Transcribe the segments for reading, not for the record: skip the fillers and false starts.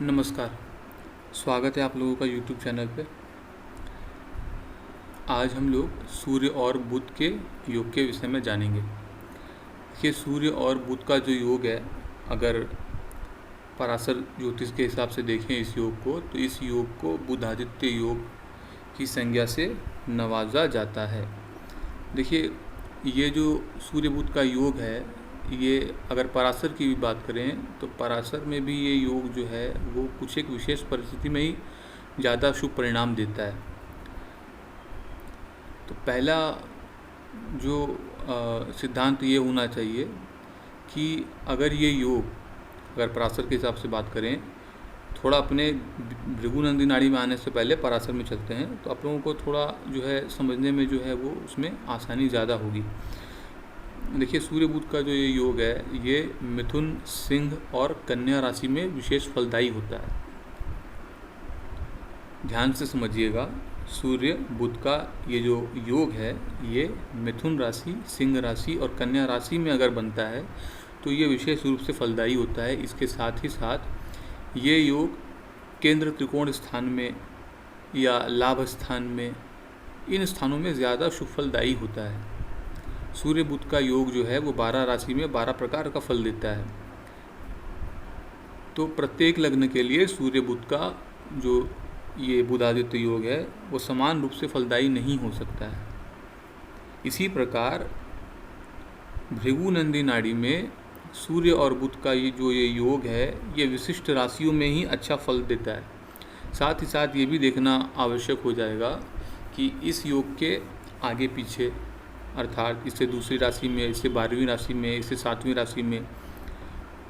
नमस्कार। स्वागत है आप लोगों का यूट्यूब चैनल पे। आज हम लोग सूर्य और बुध के योग के विषय में जानेंगे। देखिए, सूर्य और बुध का जो योग है, अगर पराशर ज्योतिष के हिसाब से देखें इस योग को, तो इस योग को बुधादित्य योग की संज्ञा से नवाजा जाता है। देखिए, ये जो सूर्य बुध का योग है, ये अगर पराशर की भी बात करें तो पराशर में भी ये योग जो है वो कुछ एक विशेष परिस्थिति में ही ज़्यादा शुभ परिणाम देता है। तो पहला जो सिद्धांत ये होना चाहिए कि अगर ये योग, अगर पराशर के हिसाब से बात करें, थोड़ा अपने भृगुनंदी नाड़ी में आने से पहले पराशर में चलते हैं तो आप लोगों को थोड़ा जो है समझने में जो है वो उसमें आसानी ज़्यादा होगी। देखिए, सूर्य बुध का जो ये योग है, ये मिथुन, सिंह और कन्या राशि में विशेष फलदायी होता है। ध्यान से समझिएगा, सूर्य बुध का ये जो योग है, ये मिथुन राशि, सिंह राशि और कन्या राशि में अगर बनता है तो ये विशेष रूप से फलदायी होता है। इसके साथ ही साथ ये योग केंद्र त्रिकोण स्थान में या लाभ स्थान में, इन स्थानों में ज़्यादा शुभ फलदायी होता है। सूर्य बुध का योग जो है वो 12 राशि में 12 प्रकार का फल देता है। तो प्रत्येक लग्न के लिए सूर्य बुध का जो ये बुधादित्य योग है वो समान रूप से फलदायी नहीं हो सकता है। इसी प्रकार भृगुनंदी नाड़ी में सूर्य और बुध का ये योग है, ये विशिष्ट राशियों में ही अच्छा फल देता है। साथ ही साथ ये भी देखना आवश्यक हो जाएगा कि इस योग के आगे पीछे, अर्थात इससे दूसरी राशि में, इससे 12वीं राशि में, इससे 7वीं राशि में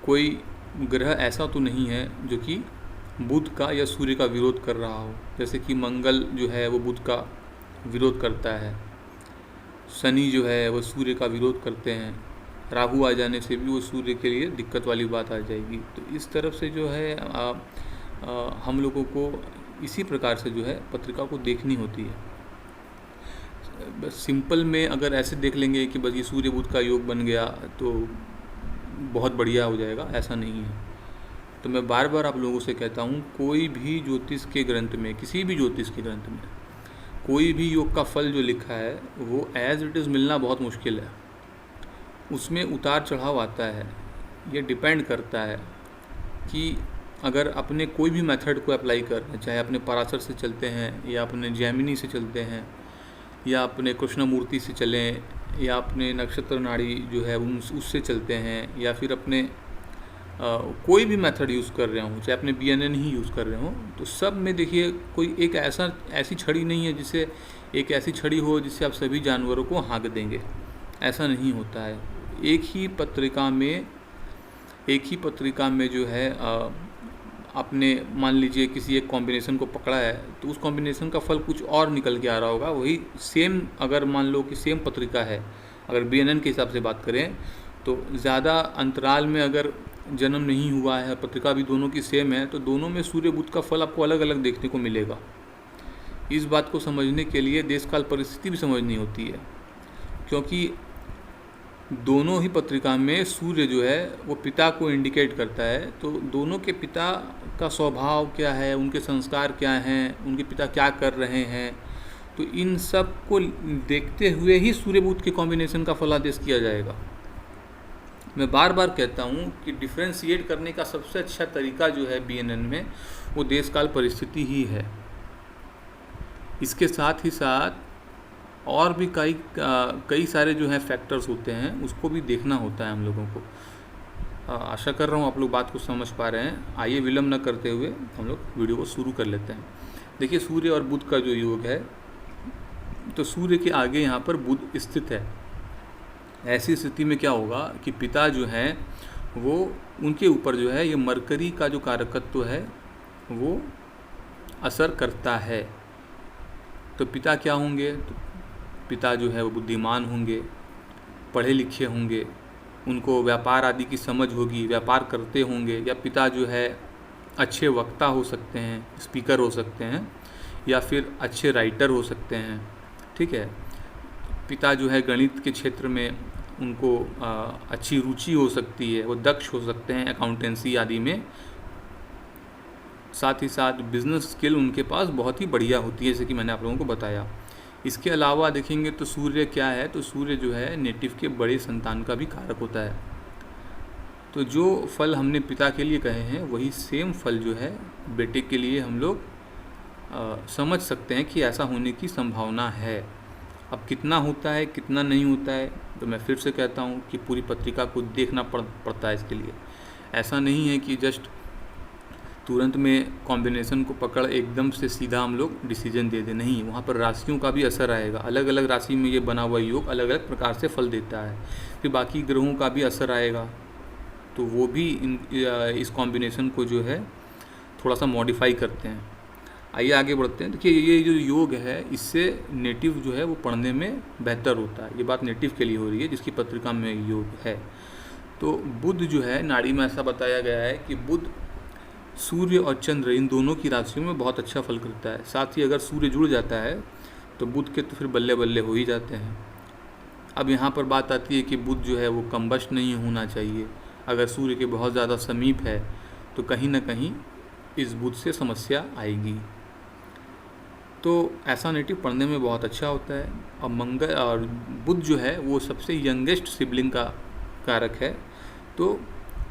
कोई ग्रह ऐसा तो नहीं है जो कि बुध का या सूर्य का विरोध कर रहा हो। जैसे कि मंगल जो है वो बुध का विरोध करता है, शनि जो है वो सूर्य का विरोध करते हैं, राहु आ जाने से भी वो सूर्य के लिए दिक्कत वाली बात आ जाएगी। तो इस तरफ से जो है हम लोगों को इसी प्रकार से जो है पत्रिका को देखनी होती है। बस सिंपल में अगर ऐसे देख लेंगे कि बस ये सूर्य बुध का योग बन गया तो बहुत बढ़िया हो जाएगा, ऐसा नहीं है। तो मैं बार बार आप लोगों से कहता हूँ, कोई भी ज्योतिष के ग्रंथ में, किसी भी ज्योतिष के ग्रंथ में कोई भी योग का फल जो लिखा है वो एज इट इज़ मिलना बहुत मुश्किल है। उसमें उतार चढ़ाव आता है। ये डिपेंड करता है कि अगर अपने कोई भी मेथड को अप्लाई कर रहे हैं, चाहे अपने पराशर से चलते हैं या अपने जैमिनी से चलते हैं या अपने कृष्णमूर्ति से चलें या अपने नक्षत्र नाड़ी जो है उससे चलते हैं, या फिर अपने कोई भी मेथड यूज़ कर रहे हों, चाहे अपने BNN ही यूज़ कर रहे हों, तो सब में देखिए कोई एक ऐसी छड़ी नहीं है जिसे एक ऐसी छड़ी हो जिससे आप सभी जानवरों को हाँक देंगे। ऐसा नहीं होता है। एक ही पत्रिका में जो है आपने मान लीजिए किसी एक कॉम्बिनेशन को पकड़ा है तो उस कॉम्बिनेशन का फल कुछ और निकल के आ रहा होगा। वही सेम, अगर मान लो कि सेम पत्रिका है, अगर BNN के हिसाब से बात करें तो ज़्यादा अंतराल में अगर जन्म नहीं हुआ है, पत्रिका भी दोनों की सेम है, तो दोनों में सूर्य बुध का फल आपको अलग अलग देखने को मिलेगा। इस बात को समझने के लिए देश काल परिस्थिति भी समझनी होती है, क्योंकि दोनों ही पत्रिका में सूर्य जो है वो पिता को इंडिकेट करता है। तो दोनों के पिता का स्वभाव क्या है, उनके संस्कार क्या हैं, उनके पिता क्या कर रहे हैं, तो इन सब को देखते हुए ही सूर्य बुध के कॉम्बिनेशन का फलादेश किया जाएगा। मैं बार बार कहता हूँ कि डिफ्रेंशिएट करने का सबसे अच्छा तरीका जो है BNN में, वो देश काल परिस्थिति ही है। इसके साथ ही साथ और भी कई सारे जो हैं फैक्टर्स होते हैं, उसको भी देखना होता है हम लोगों को। आशा कर रहा हूँ आप लोग बात को समझ पा रहे हैं। आइए विलम्ब न करते हुए हम लोग वीडियो को शुरू कर लेते हैं। देखिए, सूर्य और बुध का जो योग है, तो सूर्य के आगे यहाँ पर बुध स्थित है। ऐसी स्थिति में क्या होगा कि पिता जो हैं वो, उनके ऊपर जो है ये मरकरी का जो कारकत्व है वो असर करता है। तो पिता क्या होंगे? तो पिता जो है वो बुद्धिमान होंगे, पढ़े लिखे होंगे, उनको व्यापार आदि की समझ होगी, व्यापार करते होंगे, या पिता जो है अच्छे वक्ता हो सकते हैं, स्पीकर हो सकते हैं, या फिर अच्छे राइटर हो सकते हैं। ठीक है, पिता जो है गणित के क्षेत्र में उनको अच्छी रुचि हो सकती है, वो दक्ष हो सकते हैं अकाउंटेंसी आदि में। साथ ही साथ बिजनेस स्किल उनके पास बहुत ही बढ़िया होती है, जैसे कि मैंने आप लोगों को बताया। इसके अलावा देखेंगे तो सूर्य क्या है, तो सूर्य जो है नेटिव के बड़े संतान का भी कारक होता है। तो जो फल हमने पिता के लिए कहे हैं वही सेम फल जो है बेटे के लिए हम लोग समझ सकते हैं कि ऐसा होने की संभावना है। अब कितना होता है कितना नहीं होता है, तो मैं फिर से कहता हूँ कि पूरी पत्रिका को देखना पड़ता है इसके लिए। ऐसा नहीं है कि जस्ट तुरंत में कॉम्बिनेशन को पकड़ एकदम से सीधा हम लोग डिसीजन दे दें, नहीं, वहाँ पर राशियों का भी असर आएगा। अलग अलग राशि में ये बना हुआ योग अलग अलग प्रकार से फल देता है। फिर बाकी ग्रहों का भी असर आएगा, तो वो भी इस कॉम्बिनेशन को जो है थोड़ा सा मॉडिफाई करते हैं। आइए आगे बढ़ते हैं। देखिए ये जो योग है इससे नेटिव जो है वो पढ़ने में बेहतर होता है। ये बात नेटिव के लिए हो रही है जिसकी पत्रिका में योग है। तो बुध जो है नाड़ी में ऐसा बताया गया है कि बुध सूर्य और चंद्र इन दोनों की राशियों में बहुत अच्छा फल करता है। साथ ही अगर सूर्य जुड़ जाता है तो बुध के तो फिर बल्ले बल्ले हो ही जाते हैं। अब यहाँ पर बात आती है कि बुध जो है वो कम्बस्ट नहीं होना चाहिए। अगर सूर्य के बहुत ज़्यादा समीप है तो कहीं ना कहीं इस बुध से समस्या आएगी। तो ऐसा नेटिव पढ़ने में बहुत अच्छा होता है। और मंगल और बुध जो है वो सबसे यंगेस्ट सिबलिंग का कारक है, तो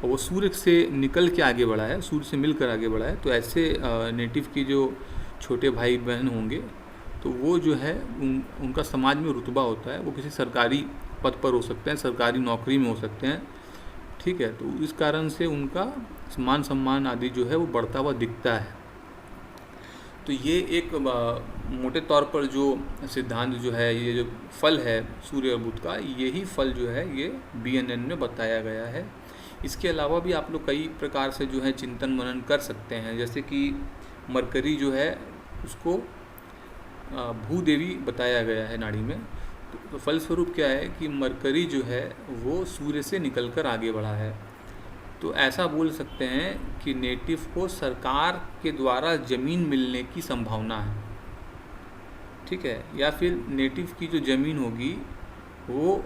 वो सूर्य से निकल के आगे बढ़ा है, सूर्य से मिलकर आगे बढ़ा है। तो ऐसे नेटिव की जो छोटे भाई बहन होंगे तो वो जो है उनका समाज में रुतबा होता है, वो किसी सरकारी पद पर हो सकते हैं, सरकारी नौकरी में हो सकते हैं, ठीक है। तो इस कारण से उनका मान सम्मान आदि जो है वो बढ़ता हुआ दिखता है। तो ये एक मोटे तौर पर जो सिद्धांत जो है, ये जो फल है सूर्य और बुध का, यही फल जो है ये BNN में बताया गया है। इसके अलावा भी आप लोग कई प्रकार से जो है चिंतन मनन कर सकते हैं। जैसे कि मरकरी जो है उसको भूदेवी बताया गया है नाड़ी में। तो फलस्वरूप क्या है कि मरकरी जो है वो सूर्य से निकलकर आगे बढ़ा है। तो ऐसा बोल सकते हैं कि नेटिव को सरकार के द्वारा ज़मीन मिलने की संभावना है, ठीक है, या फिर नेटिव की जो ज़मीन होगी वो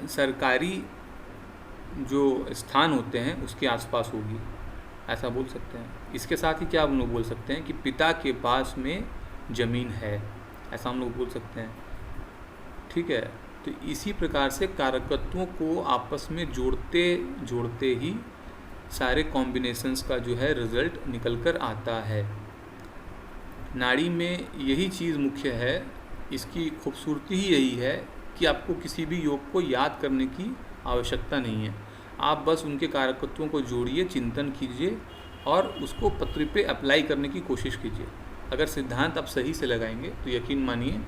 सरकारी जो स्थान होते हैं उसके आसपास होगी, ऐसा बोल सकते हैं। इसके साथ ही क्या हम लोग बोल सकते हैं कि पिता के पास में ज़मीन है, ऐसा हम लोग बोल सकते हैं, ठीक है। तो इसी प्रकार से कारकत्वों को आपस में जोड़ते जोड़ते ही सारे कॉम्बिनेशंस का जो है रिज़ल्ट निकल कर आता है। नाड़ी में यही चीज़ मुख्य है, इसकी खूबसूरती ही यही है कि आपको किसी भी योग को याद करने की आवश्यकता नहीं है। आप बस उनके कारकत्वों को जोड़िए, चिंतन कीजिए और उसको पत्र पे अप्लाई करने की कोशिश कीजिए। अगर सिद्धांत आप सही से लगाएंगे तो यकीन मानिए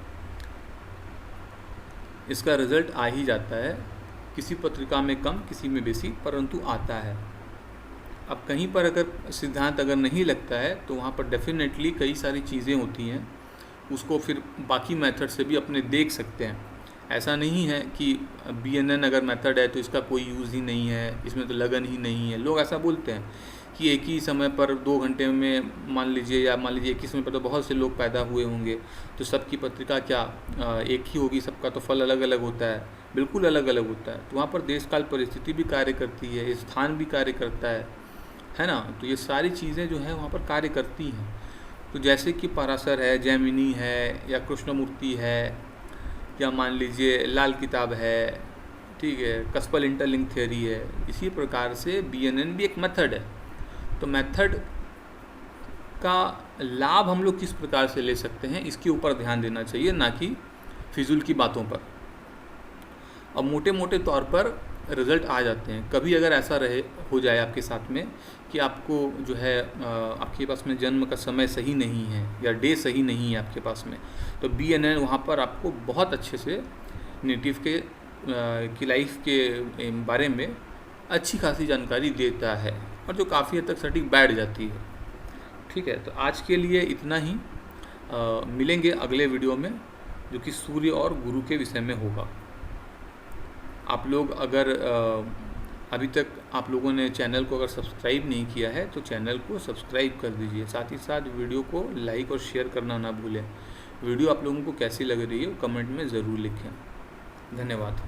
इसका रिज़ल्ट आ ही जाता है। किसी पत्रिका में कम, किसी में बेसी, परंतु आता है। अब कहीं पर अगर सिद्धांत अगर नहीं लगता है तो वहाँ पर डेफिनेटली कई सारी चीज़ें होती हैं, उसको फिर बाकी मेथड से भी अपने देख सकते हैं। ऐसा नहीं है कि BNN अगर मेथड है तो इसका कोई यूज़ ही नहीं है, इसमें तो लगन ही नहीं है। लोग ऐसा बोलते हैं कि एक ही समय पर 2 घंटे में मान लीजिए, या मान लीजिए एक ही समय पर तो बहुत से लोग पैदा हुए होंगे, तो सबकी पत्रिका क्या एक ही होगी, सबका तो फल अलग अलग होता है, बिल्कुल अलग अलग होता है। तो वहाँ पर देश काल परिस्थिति भी कार्य करती है, स्थान भी कार्य करता है ना। तो ये सारी चीज़ें जो हैं वहाँ पर कार्य करती हैं। तो जैसे कि पराशर है, जैमिनी है, या कृष्णमूर्ति है, या मान लीजिए लाल किताब है, ठीक है, कस्पल इंटरलिंक थ्योरी है, इसी प्रकार से BNN भी एक मेथड है। तो मेथड का लाभ हम लोग किस प्रकार से ले सकते हैं इसके ऊपर ध्यान देना चाहिए, ना कि फिजूल की बातों पर। अब मोटे मोटे तौर पर रिज़ल्ट आ जाते हैं। कभी अगर ऐसा हो जाए आपके साथ में कि आपको जो है आपके पास में जन्म का समय सही नहीं है या डे सही नहीं है आपके पास में, तो BNN वहाँ पर आपको बहुत अच्छे से नेटिव के की लाइफ के बारे में अच्छी खासी जानकारी देता है, और जो काफ़ी हद तक सटीक बैठ जाती है, ठीक है। तो आज के लिए इतना ही। मिलेंगे अगले वीडियो में जो कि सूर्य और गुरु के विषय में होगा। आप लोग अगर अभी तक आप लोगों ने चैनल को अगर सब्सक्राइब नहीं किया है तो चैनल को सब्सक्राइब कर दीजिए। साथ ही साथ वीडियो को लाइक और शेयर करना ना भूलें। वीडियो आप लोगों को कैसी लग रही है कमेंट में ज़रूर लिखें। धन्यवाद।